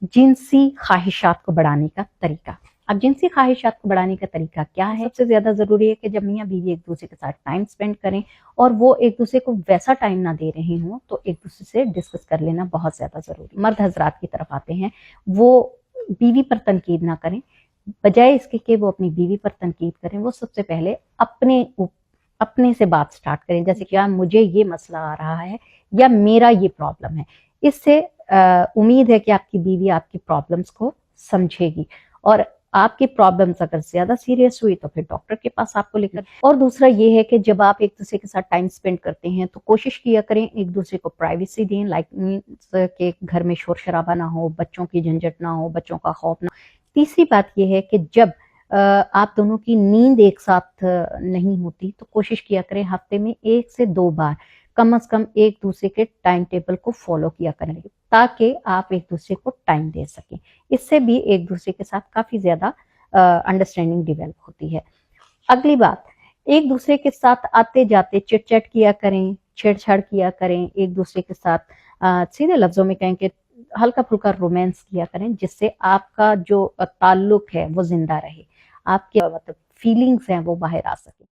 जिनसी ख्वाहिशात को बढ़ाने का तरीका। अब जिनसी ख्वाहिशात को बढ़ाने का तरीका क्या है? सबसे ज्यादा जरूरी है कि जब मियाँ बीवी एक दूसरे के साथ टाइम स्पेंड करें और वो एक दूसरे को वैसा टाइम ना दे रहे हों तो एक दूसरे से डिस्कस कर लेना बहुत ज्यादा जरूरी। मर्द हजरात की तरफ आते हैं, वो बीवी पर तनकीद ना करें, बजाय इसके कि वो अपनी बीवी पर तनकीद करें, वो सबसे पहले अपने से बात स्टार्ट करें। जैसे कि मुझे ये मसला आ रहा है या मेरा ये प्रॉब्लम है। इससे उम्मीद है कि आपकी बीवी आपकी प्रॉब्लम्स को समझेगी और आपकी प्रॉब्लम्स अगर ज्यादा सीरियस हुई तो फिर डॉक्टर के पास आपको लेकर। और दूसरा ये है कि जब आप एक दूसरे के साथ टाइम स्पेंड करते हैं तो कोशिश किया करें एक दूसरे को प्राइवेसी दें, लाइक के घर में शोर शराबा ना हो, बच्चों की झंझट ना हो, बच्चों का खौफ ना हो। तीसरी बात यह है कि जब आप दोनों की नींद एक साथ नहीं होती तो कोशिश किया करें हफ्ते में 1 से 2 बार कम से कम एक दूसरे के टाइम टेबल को फॉलो किया करें ताकि आप एक दूसरे को टाइम दे सकें। इससे भी एक दूसरे के साथ काफी ज्यादा अंडरस्टैंडिंग डेवलप होती है। अगली बात, एक दूसरे के साथ आते जाते चिट चैट किया करें, छेड़छाड़ किया करें, एक दूसरे के साथ सीधे लफ्जों में कहें कि हल्का फुल्का रोमांस किया करें, जिससे आपका जो ताल्लुक है वो जिंदा रहे, आपके मतलब फीलिंग्स हैं वो बाहर आ सके।